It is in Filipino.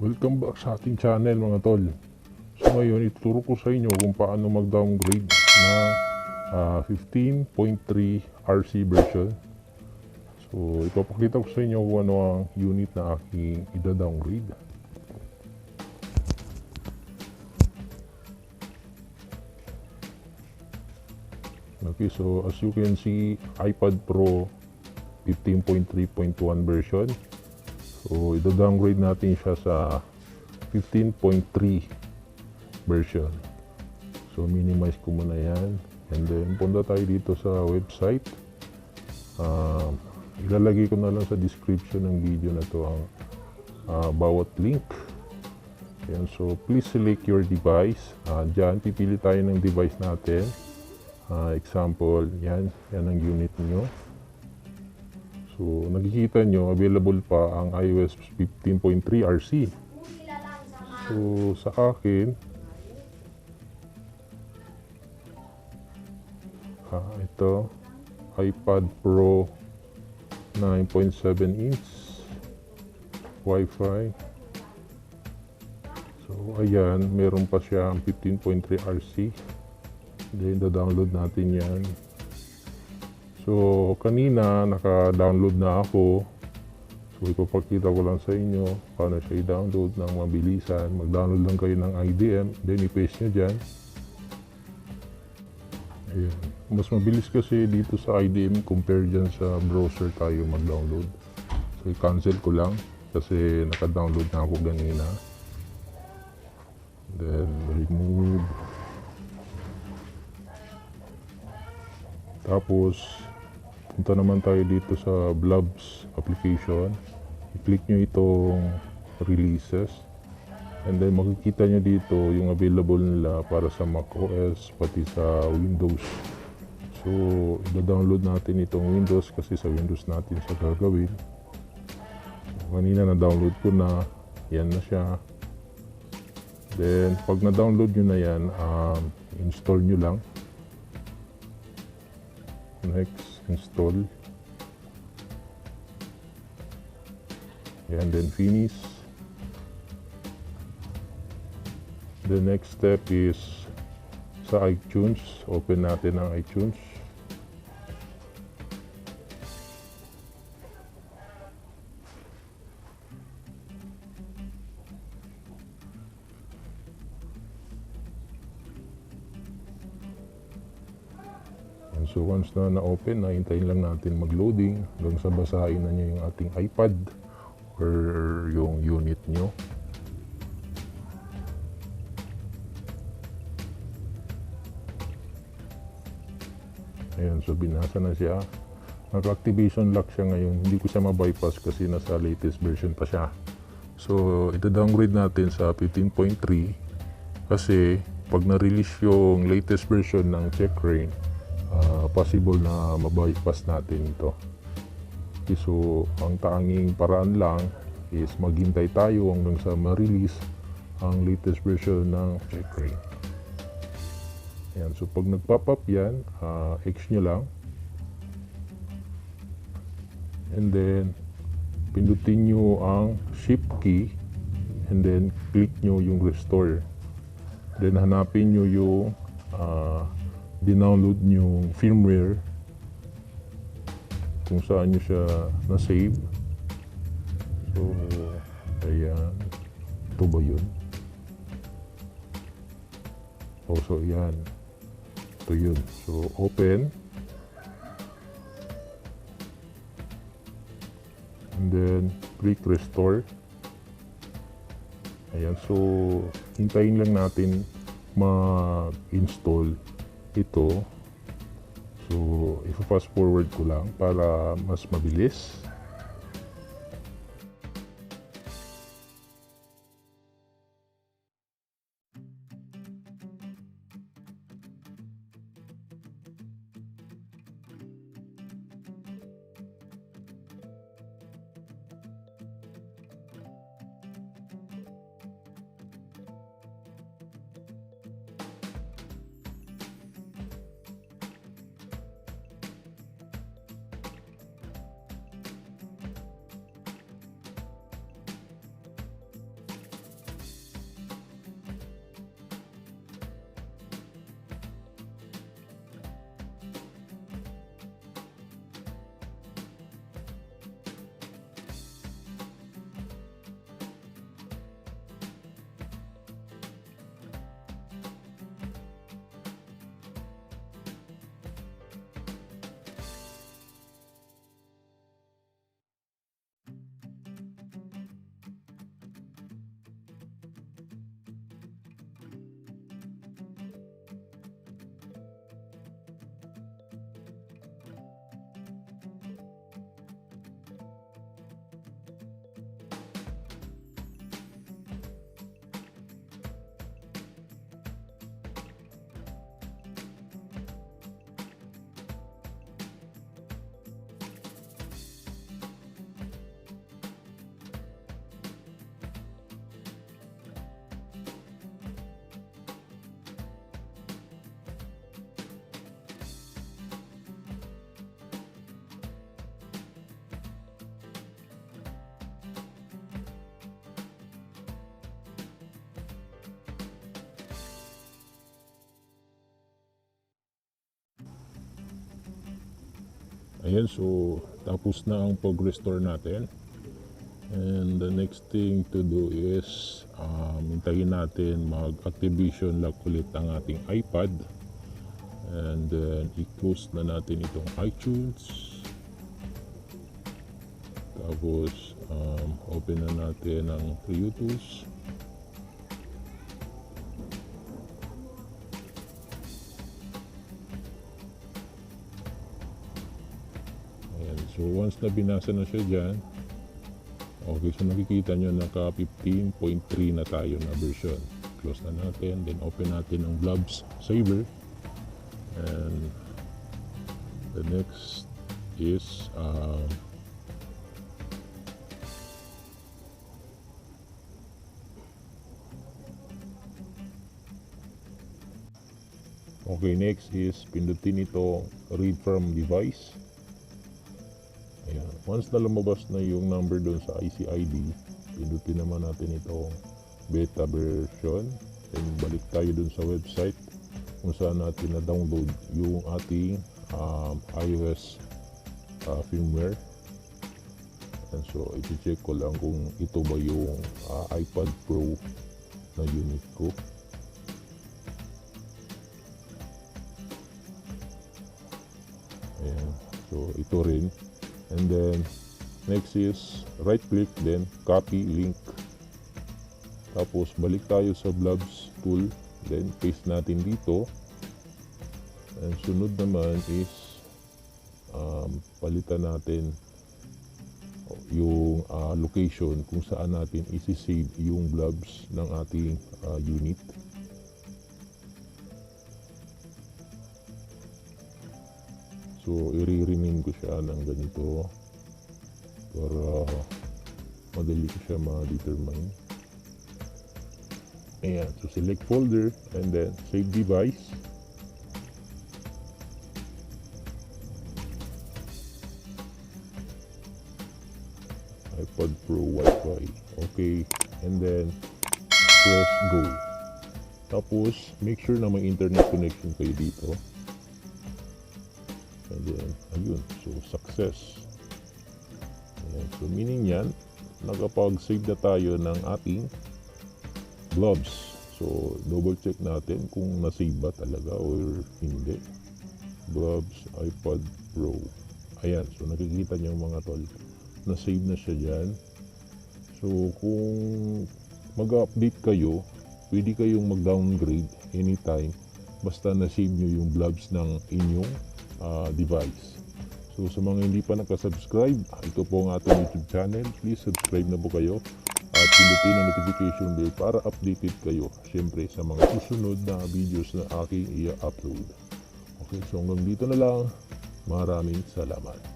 Welcome back sa ating channel mga tol. So ngayon ituturo ko sa inyo kung paano mag-downgrade ng 15.3 RC version. So ipapakita ko sa inyo kung ano ang unit na aking ida-downgrade. Okay, so as you can see, iPad Pro 15.3.1 version. So, ito-downgrade natin siya sa 15.3 version. So, minimize ko muna yan. And then, punta tayo dito sa website. Ilalagay ko na lang sa description ng video na to ang bawat link. Ayan, so, please select your device. Diyan, pipili tayo ng device natin. Example, yan ang unit nyo. So, nakikita nyo, available pa ang iOS 15.3 RC. So, sa akin, ito, iPad Pro 9.7 inch, Wi-Fi. So, ayan, meron pa siya ang 15.3 RC. Then, download natin yan. So, kanina, naka-download na ako. So, ipapakita ko lang sa inyo paano siya i-download ng mabilisan. Mag-download lang kayo ng IDM, then i-paste nyo dyan. Ayan. Mas mabilis kasi dito sa IDM compare dyan sa browser tayo mag-download. So, i-cancel ko lang kasi naka-download na ako kanina. Then, remove. Tapos, punta naman tayo dito sa Blobs application. I-click nyo itong releases. And then makikita nyo dito yung available nila para sa macOS pati sa Windows. So, i-download natin itong Windows kasi sa Windows natin siya gagawin. So, kanina na-download ko na. Yan na siya. Then, pag na-download nyo na yan, install nyo lang. Next, install. And then finish. The next step is sa iTunes. Open natin ang iTunes. So once na-open, nahintayin lang natin mag-loading hanggang sa basahin na nyo yung ating iPad or yung unit nyo. Ayan, so binasa na siya. Naka-activation lock siya ngayon. Hindi ko siya ma-bypass kasi nasa latest version pa siya. So ito-downgrade natin sa 15.3 kasi pag na-release yung latest version ng checkrain, possible na mabypass natin ito. Okay, so ang tanging paraan lang is maghintay tayo hanggang sa ma-release ang latest version ng checkrain. Ayan, so pag nag-pop up yan, X nyo lang. And then pindutin nyo ang shift key and then click nyo yung restore. Then hanapin nyo yung dinownload yung firmware kung saan nyo siya na-save. So, ayan. Ito ba yun? Oh, so ayan. Ito yun. So, open. And then, click restore. Ayan. So, hintayin lang natin ma-install ito. So, i-fast forward ko lang para mas mabilis. Ayan, so tapos na ang pag-restore natin. And the next thing to do is hintayin natin mag-activation lock ulit ang ating iPad. And then i-close na natin itong iTunes. Tapos open na natin ang YouTube. Ayan, so once na binasa na siya dyan, okay, so nakikita nyo naka 15.3 na tayo na version. Close na natin, then open natin ang Blobs Saver. And the next is okay, next is pindutin ito read from device. Ayan. Once na lumabas na yung number doon sa IC ID, pindutin naman natin itong beta version. Then balik tayo doon sa website kung saan natin na-download yung ating iOS firmware. And so, i-check ko lang kung ito ba yung iPad Pro na unit ko. Ayan. So, ito rin. And then, next is right click, then copy link. Tapos, balik tayo sa Blobs tool. Then, paste natin dito. And sunod naman is palitan natin yung location kung saan natin isi-save yung blobs ng ating unit. So, i-rename ko siya ng ganito para madali ko siya ma-determine. Ayan, so select folder and then save device. iPad Pro Wi-Fi. Okay, and then press go. Tapos, make sure na may internet connection kayo dito. And then, ayun, so success. Ayan, so meaning yan, nakapag-save na tayo ng ating Blobs. So, double check natin kung na-save ba talaga or hindi. Blobs iPad Pro. Ayan, so nakikita nyo mga tol, na-save na siya dyan. So, kung mag-update kayo, pwede kayong mag-downgrade anytime basta na-save nyo yung blobs ng inyong device. So, sa mga hindi pa nakasubscribe, ito po ang ating YouTube channel. Please subscribe na po kayo at pindutin ang notification bell para updated kayo syempre sa mga susunod na videos na aking i-upload. Okay, so hanggang dito na lang. Maraming salamat.